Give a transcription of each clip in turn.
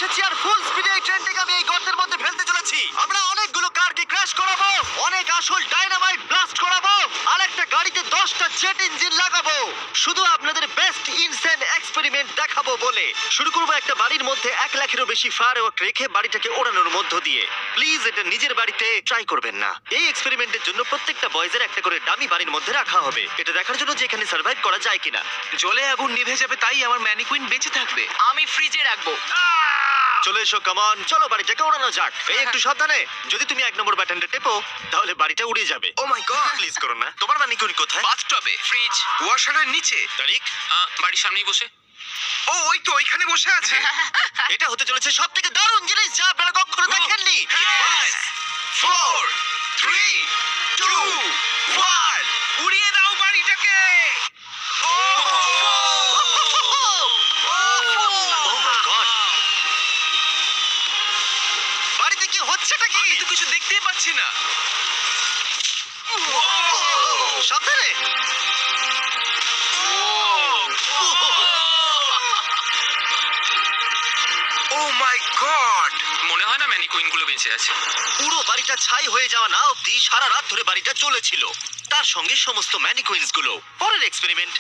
এসেছি আর ফুল স্পিডে এই ট্রেনটাকে আমি এই গর্তের মধ্যে ফেলতে চলেছি। আমরা অনেকগুলো কারকে ক্র্যাশ করাবো, অনেক আসল ডাইনামাইট ব্লাস্ট করাবো, আর একটা গাড়িতে 10টা জেট ইঞ্জিন লাগাবো, শুধু আপনাদের বেস্ট ইনসেন এক্সপেরিমেন্ট দেখাবো বলে। শুরু করবো একটা বাড়ির মধ্যে 1 লাখেরও বেশি ফায়ারওয়ার্ক রেখে বাড়িটাকে ওড়ানোর মধ্য দিয়ে। প্লিজ এটা নিজের বাড়িতে ট্রাই করবেন না। এই এক্সপেরিমেন্টের জন্য প্রত্যেকটা বয়েজের একটা করে ডামি বাড়ির মধ্যে রাখা হবে, এটা দেখার জন্য যে এখানে সার্ভাইভ করা যায় কিনা। জলে আগুন নিভে যাবে, তাই আমার ম্যানিকুইন বেঁচে থাকবে। আমি ফ্রিজে রাখবো। চলে এসো, কামন, চলো বাড়িটাকে ওড়ানো যাক। এই একটু সাবধানে, যদি তুমি 1 নম্বর বাটনটা টেপো তাহলে বাড়িটা উড়ে যাবে। ও মাই গড! প্লিজ করো না। তোমার ম্যানিকুইন কোথায়? বাথটবে, ফ্রিজ। ওয়াশারের নিচে। তারিক, বাড়ির সামনেই বসে। ও ওই তো ওইখানে বসে আছে। এটা হতে চলেছে সবথেকে দারুণ জিনিস যা আপনারা কখনো দেখেননি। 4 3 2 1 উড়িয়ে দাও বাড়িটাকে। Oh my God! বাড়িতে কি হচ্ছেটা কি? আমি তো কিছু দেখতেই পাচ্ছি না। সাবধানে। ও মাই গড! মনে হয় না ম্যানিকুইন গুলো বেঁচে আছে। পুরো বাড়িটা ছাই হয়ে যাওয়া না অব্দি সারা রাত ধরে বাড়িটা চলেছিল, তার সঙ্গে সমস্ত ম্যানিকুইন্স গুলো। পরের এক্সপেরিমেন্ট,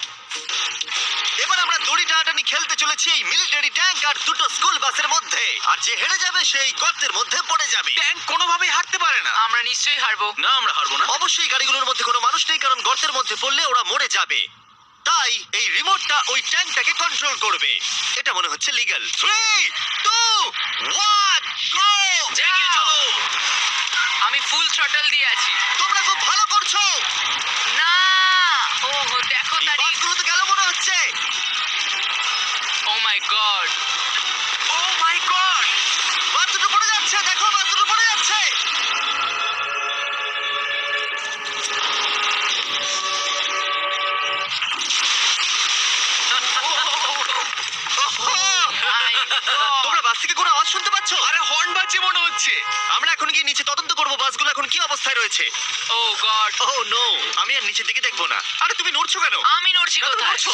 এবার আমরা দড়ি টানাটানি খেলতে চলেছি এই মিলিটারি ট্যাঙ্ক আর 2টো স্কুল বাসের মধ্যে, আর যে হেরে যাবে সেই গর্তের মধ্যে পড়ে যাবে। ট্যাঙ্ক কোনোভাবেই হাঁটতে পারে না। আমরা নিশ্চয়ই হারবো। না, আমরা হারবো না। অবশ্যই গাড়িগুলোর মধ্যে কোনো মানুষ নেই, কারণ গর্তের মধ্যে পড়লে ওরা মরে যাবে। তাই এই রিমোটটা ওই ট্যাঙ্কটাকে কন্ট্রোল করবে। এটা মনে হচ্ছে লিগ্যাল। 3 2 1 গো! এগিয়ে চলো। আমি ফুল থ্রটল দিয়ে আছি। তোমরা খুব ভালো করছো। না, ও দেখো এই তারিখ। বাসগুলো তো গেল মনে হচ্ছে। ও মাই গড। ও মাই গড! বাস দুটো পড়ে যাচ্ছে, দেখো বাস দুটো পড়ে যাচ্ছে। তোমরা বাস থেকে কোনো আওয়াজ শুনতে পাচ্ছ? আরে হর্ন বাজছে মনে হচ্ছে। আমরা এখন গিয়ে নিচে তদন্ত করবো বাসগুলো এখন কি অবস্থায় রয়েছে। ও গড। ও নো, আমি আর নিচের দিকে দেখবো না। আরে তুমি নড়ছো কেন? আমি নড়ছি কেন কোথায়? নড়ছো?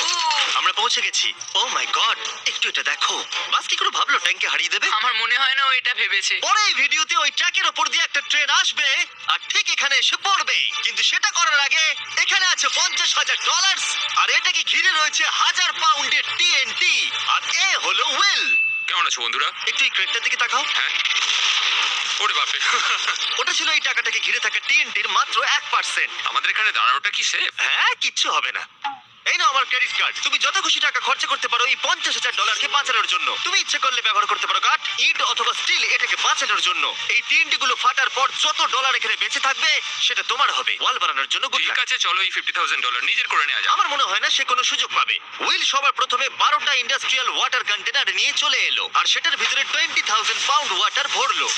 আমরা পৌঁছে গেছি। ও মাই গড, একটু এটা দেখো। বাস কি করে ভাবলো ট্যাঙ্কে হারিয়ে দেবে? আমার মনে হয় না ও এটা ভেবেছে। পরে এই ভিডিওতে ওই ট্র্যাকের ওপর দিয়ে একটা ট্রেন আসবে আর ঠিক এখানে এসে পড়বে, কিন্তু সেটা করার আগে এখানে আছে $50,000 আর এটাকে ঘিরে রয়েছে 1000 পাউন্ডের টিএনটি। আর এ হলো উইল। কেমন আছো বন্ধুরা? একটু এই ক্রেটটার দিকে তাকাও। হ্যাঁ। ওরে বাপরে। ওটা ছিল এই টাকাটাকে ঘিরে থাকা টিএনটির মাত্র 1%। আমাদের এখানে দাঁড়ানোটা কি সেফ? হ্যাঁ, কিচ্ছু হবে না। এই নাও আমার ক্রেডিট কার্ড, তুমি যত খুশি টাকা খরচা করতে পারো এই $50,000 বাঁচানোর জন্য। তুমি ইচ্ছে করলে ব্যবহার করতে পারো কাঠ, ইট অথবা স্টিল এটাকে বাঁচানোর জন্য। এই টিএনটি গুলো ফাটার পর যত ডলার এখানে বেঁচে থাকবে সেটা তোমার হবে। ওয়াল বানানোর জন্য good ঠিক luck। আছে, চলো এই $50,000 নিজের করে নেওয়া যাক। আমার মনে হয় না সে কোনো সুযোগ পাবে। উইল সবার প্রথমে 12টা ইন্ডাস্ট্রিয়াল ওয়াটার কন্টেনার নিয়ে চলে এলো আর সেটার ভিতরে 20,000 পাউন্ড ওয়াটার ভরলো।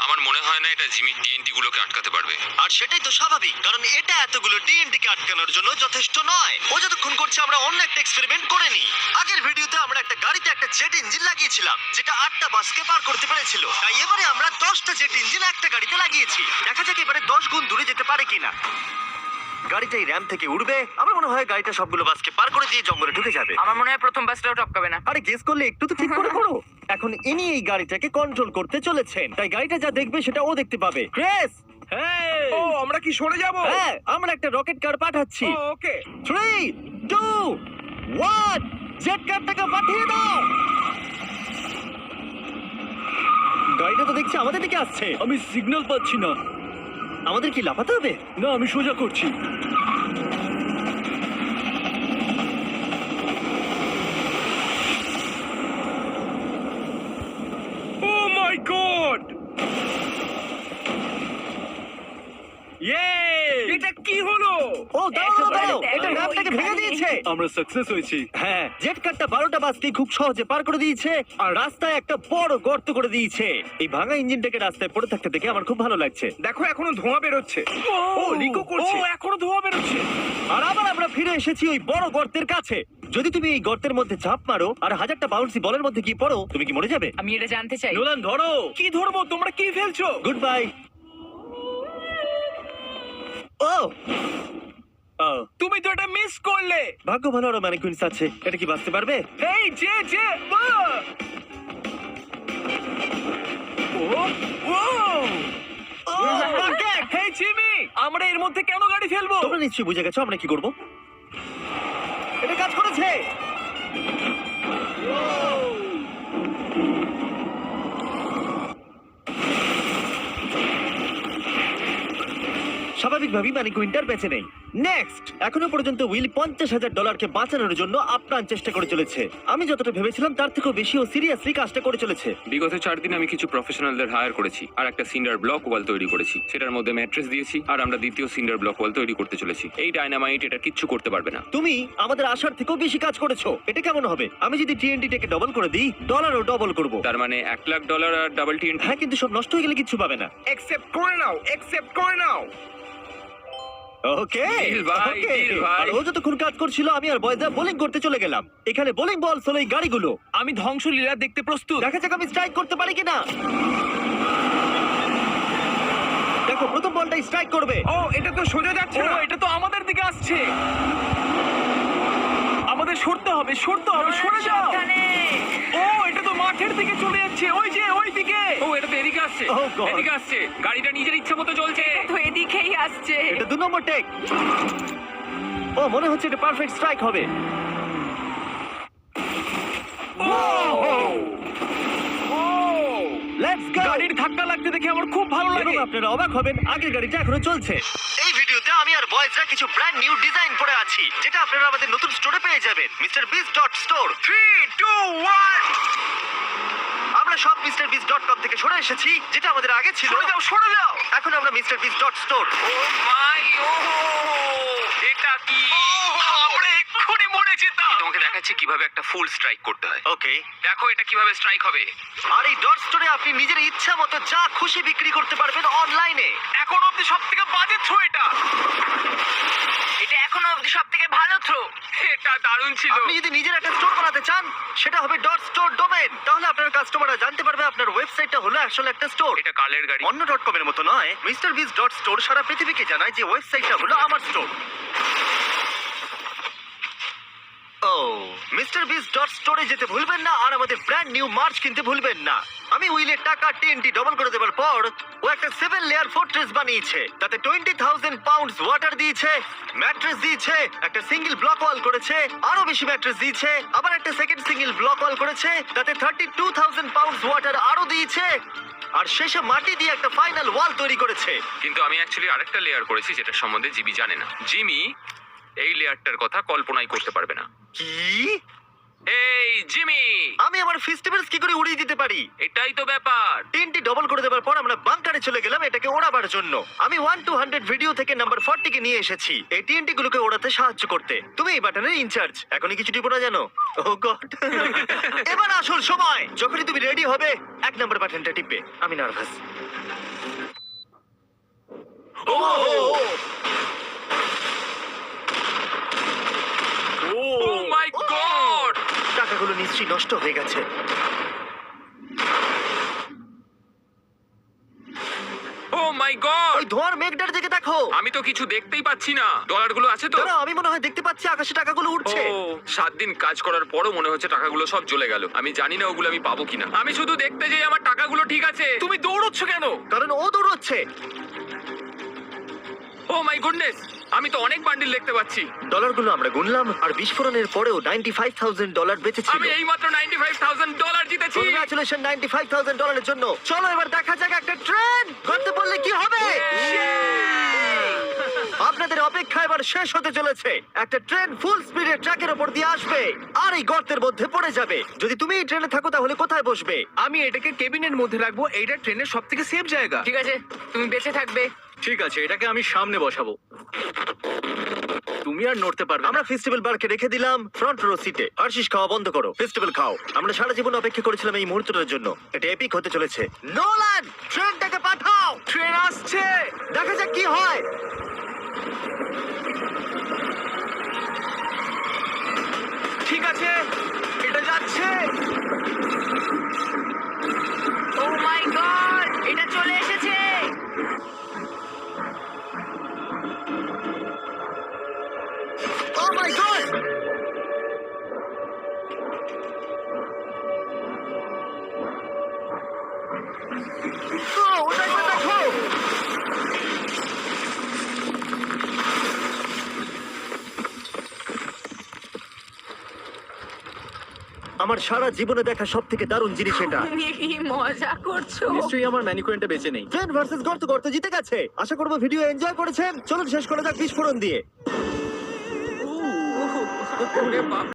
আমার মনে হয় না এটা জিমি টিএনটি গুলোকে আটকাতে পারবে। আর সেটাই তো স্বাভাবিক, কারণ এটা এতগুলো টিএনটি কে আটকানোর জন্য যথেষ্ট নয়। ও যতক্ষণ করছে আমরা অন্য একটা এক্সপেরিমেন্ট করে নি। আগের ভিডিওতে আমরা একটা গাড়িতে একটা জেট ইঞ্জিন লাগিয়েছিলাম যেটা 8টা বাসকে পার করতে পেরেছিল। তাই এবারে আমরা 10টা জেট ইঞ্জিন একটা গাড়িতে লাগিয়েছি। দেখা যাক এবারে 10 গুণ দূরে যেতে পারে কিনা। গাড়িটা এই র্যাম থেকে উঠবে। আমার মনে হয় গাড়িটা সবগুলো বাসকে পার করে দিয়ে জঙ্গলে ঢুকে যাবে। আমার মনে হয় প্রথম বাসটাও টপকাবে না। আরে গেস করলে একটু তো ঠিক করে করো। এখন ইনি এই গাড়িটাকে কন্ট্রোল করতে চলেছেন, তাই গাড়িটা যা দেখবে সেটা ও দেখতে পাবে। ক্রেস, ও আমরা কি সরে যাব? হ্যাঁ, আমরা একটা রকেট কার পাঠাচ্ছি। ওকে। 3 2 1 জেট কারটাকে পাঠিয়ে দাও। গাড়িটা তো দেখছি আমাদের দিকে আসছে। আমি সিগন্যাল পাচ্ছি না। আমাদের কি লাফাতে হবে? না, আমি সোজা করছি। ও মাই গড! ইয়ে! এটা কি হলো? ও দাঁড়াও দাঁড়াও, একেবারে এটা র্যামটাকে ভেঙে দিয়েছে। আমরা সাকসেস হয়েছি। হ্যাঁ, জেট কারটা 12টা বাসকে খুব সহজে পার করে দিয়েছে আর রাস্তায় একটা বড় গর্ত করে দিয়েছে। এই ভাঙা ইঞ্জিনটাকে রাস্তায় পড়ে থাকতে দেখে আমার খুব ভালো লাগছে। দেখো এখনো ধোঁয়া বেরোচ্ছে। ও লিকো করছে। ও এখনো ধোঁয়া বেরোচ্ছে। আর আবার আমরা ফিরে এসেছি ওই বড় গর্তের কাছে। যদি তুমি এই গর্তের মধ্যে ঝাঁপ মারো আর 1000টা বাউন্সি বলের মধ্যে কি পড়ো, তুমি কি মরে যাবে? আমি এটা জানতে চাই। নোলান ধরো। কি ধরবো? তোমরা কি ফেলছো? Good bye. ও ও, তুমি তো এটা মিস করলে। ভাগ্য ভালো আরো ম্যানিকুইন্স আছে। এটা কি বাঁচতে পারবে? এই যে হেই জিমি, আমরা এর মধ্যে কেন গাড়ি ফেলবো? তোমরা নিশ্চয়ই বুঝে গেছো আমরা কি করব। এটা কাজ করেছে। স্বাভাবিকভাবেই মানে কুইন্টার বেঁচে নেই। নেক্সট, এখনো পর্যন্ত উইল $50,000 বাঁচানোর জন্য আপ্রাণ চেষ্টা করে চলেছে। আমি যতটা ভেবেছিলাম তার থেকেও বেশি ও সিরিয়াসলি কাজটা করে চলেছে। বিগত 4 দিন আমি কিছু প্রফেশনালদের হায়ার করেছি আর একটা সিন্ডার ব্লক ওয়াল তৈরি করেছি। সেটার মধ্যে ম্যাট্রেস দিয়েছি আর আমরা দ্বিতীয় সিন্ডার ব্লক ওয়াল তৈরি করতে চলেছি। এই ডায়নামাইট এটা কিচ্ছু করতে পারবে না। তুমি আমাদের আশার থেকেও বেশি কাজ করেছো। এটা কেমন হবে? আমি যদি TNT-টাকে ডবল করে দিই, ডলারও ডবল করব। তার মানে $1,00,000 আর ডাবল TNT। হ্যাঁ, কিন্তু সব নষ্ট হয়ে গেলে কিচ্ছু পাবে না। একসেপ্ট করে নাও, একসেপ্ট করে নাও। ওকে Deal ভাই, deal ভাই। আর ও যতক্ষণ কাজ করছিল আমি আর বয়দা বোলিং করতে চলে গেলাম। এখানে বোলিং বল হলো এই গাড়িগুলো। আমি ধ্বংসলীলা দেখতে প্রস্তুত। দেখা যাক আমি স্ট্রাইক করতে পারি কিনা। দেখো, প্রথম বলটাই স্ট্রাইক করবে। ও, এটা তো সোজা যাচ্ছে ও, না। এটা তো আমাদের দিকে আসছে। আমাদের সরতে হবে, সরতে হবে, সরে যাও। ও, এটা তো মাঠের দিকে চলে যাচ্ছে। ওই যে ওই দিকে। ও, এটা তো এদিকে আসছে। Oh God. এদিকে আসছে। গাড়িটা নিজের ইচ্ছা মতো চলছে। তো এদিকেই আসছে। এটা 2 নম্বর টেক। ও, মনে হচ্ছে এটা পারফেক্ট স্ট্রাইক হবে। Let's go. গাড়ির ধাক্কা লাগতে দেখে আমার খুব ভালো এবং লাগে। আপনারা অবাক হবেন, আগের গাড়িটা এখনো চলছে। এই ভিডিওতে আমি আর বয়েজরা কিছু ব্র্যান্ড নিউ ডিজাইন পরে আছি, যেটা আপনারা আমাদের নতুন স্টোরে পেয়ে যাবেন, MrBeast.store। 3, 2, 1। আমরা সব MrBeast.com থেকে সরে এসেছি, যেটা আমাদের আগে ছিল। সরে যাও, সরে যাও। এখন আমরা MrBeast.store। ও মাই, ও এটা কি? আমরা এক্ষুনি মরে যেতাম। আমি তোমাকে দেখাচ্ছি কিভাবে একটা ফুল স্ট্রাইক করতে হয়। ওকে। দেখো এটা কিভাবে স্ট্রাইক হবে। আর এই ডট স্টোরে আপনি নিজের ইচ্ছা মতো যা খুশি বিক্রি করতে পারবেন অনলাইনে। এখন অব্দি সবথেকে বাজে থ্রো এটা। এটা এখনো অবধি সবথেকে ভালো থ্রো। এটা দারুণ ছিল। আপনি যদি নিজের একটা স্টোর বানাতে চান, সেটা হবে ডট স্টোর ডোমেন। তাহলে আপনার কাস্টমাররা জানতে পারবে আপনার ওয়েবসাইটটা হলো আসলে একটা স্টোর। এটা কালের গাড়ি। অন্য ডট কমের মতো নয়। MrBeast.store সারা পৃথিবীকে জানায় যে ওয়েবসাইটটা হলো আমার স্টোর। ও, MrBeast.store-এ যেতে ভুলবেন না আর আমাদের ব্র্যান্ড নিউ মার্চ কিনতে ভুলবেন না। আমি উইলের টাকা TNT ডবল করে দেওয়ার পর ও একটা 7 লেয়ার ফোর্ট্রেস বানিয়েছে। তাতে 20,000 পাউন্ডস ওয়াটার দিয়েছে, ম্যাট্রেস দিয়েছে, একটা সিঙ্গেল ব্লক ওয়াল করেছে, আরো বেশি ম্যাট্রেস দিয়েছে, আবার একটা সেকেন্ড সিঙ্গেল ব্লক ওয়াল করেছে, তাতে 32,000 পাউন্ডস ওয়াটার আরো দিয়েছে, আর শেষে মাটি দিয়ে একটা ফাইনাল ওয়াল তৈরি করেছে। কিন্তু আমি অ্যাকচুয়ালি আরেকটা লেয়ার করেছি যেটা সম্বন্ধে জিমি জানে না। জিমি এই লেয়ারটার কথা কল্পনাই করতে পারবে না। কি? এই জিমি, আমি আমার ফেস্টিভ্যালস কি করে উড়িয়ে দিতে পারি? এটাই তো ব্যাপার। TNT ডবল করে দেওয়ার পর আমরা বাংকারে চলে গেলাম এটাকে ওড়াবার জন্য। আমি 1 to 100 ভিডিও থেকে নাম্বার 40 কে নিয়ে এসেছি এই TNT গুলোকে ওড়াতে সাহায্য করতে। তুমি এই বাটনের ইনচার্জ। এখনই কিছু টিপো না জানো? ও গড। এবার আসল সময়। যখনই তুমি রেডি হবে 1 নাম্বার বাটনটা টিপবে। আমি নার্ভাস। ও ও মাই গড, টাকাগুলো নিশ্চয়ই নষ্ট হয়ে গেছে। ও মাই গড, ওই ধোঁয়ার মেঘটার দিকে দেখো। আমি তো কিছু দেখতেই পাচ্ছি না। ডলারগুলো আছে তো? দাঁড়াও, আমি মনে হয় দেখতে পাচ্ছি আকাশে টাকাগুলো উঠছে। ও 7 দিন কাজ করার পরও মনে হচ্ছে টাকাগুলো সব জ্বলে গেল। আমি জানি না ওগুলো আমি পাবো কিনা। আমি শুধু দেখতে যাই আমার টাকাগুলো ঠিক আছে। তুমি দৌড়চ্ছ কেন? কারণ ও দৌড়চ্ছে। ও মাই গুডনেস, আমি তো অনেক বান্ডিল দেখতে পাচ্ছি। ডলারগুলো আমরা গুনলাম আর বিস্ফোরণের পরেও $95,000 বেঁচে ছিল। আমি এইমাত্র $95,000 জিতেছি। কংগ্রাচুলেশন $95,000 জন্য। চলো এবার দেখা যাক একটা ট্রেন করতে বললে কি হবে। আপনাদের অপেক্ষা এবার শেষ হতে চলেছে। একটা ট্রেন ফুল স্পিডে ট্র্যাকের উপর দিয়ে আসবে আর এই গর্তের মধ্যে পড়ে যাবে। যদি তুমি এই ট্রেনে থাকো তাহলে কোথায় বসবে? আমি এটাকে কেবিনের মধ্যে রাখবো। এইটা ট্রেনের সবথেকে সেফ জায়গা। ঠিক আছে, তুমি বেঁচে থাকবে। ঠিক আছে, এটাকে আমি সামনে বসাবো। তুমি আর নড়তে পারবে না। আমরা ফেস্টিভ্যাল বারকে রেখে দিলাম ফ্রন্ট রো সিটে। আরশিস খাওয়া বন্ধ করো, ফেস্টিভ্যাল খাও। আমরা সারা জীবন অপেক্ষা করেছিলাম এই মুহূর্তটার জন্য। এটা এপিক হতে চলেছে। নোলান, ট্রেনটাকে পাঠাও। ট্রেন আসছে। দেখা যাক কি হয়। ঠিক আছে, এটা যাচ্ছে। ও মাই গড, এটা চলে এসেছে। ও মাই গড! ওটা একবার দেখো। আমার সারা জীবনে দেখা সব থেকে দারুণ জিনিস এটা। তুমি কি মজা করছো? নিশ্চয়ই আমার ম্যানিকুইনটা বেঁচে নেই। ট্রেন ভার্সেস গর্ত, গর্ত জিতে গেছে। আশা করবো ভিডিও এনজয় করেছেন। চলুন শেষ করা যাক বিস্ফোরণ দিয়ে।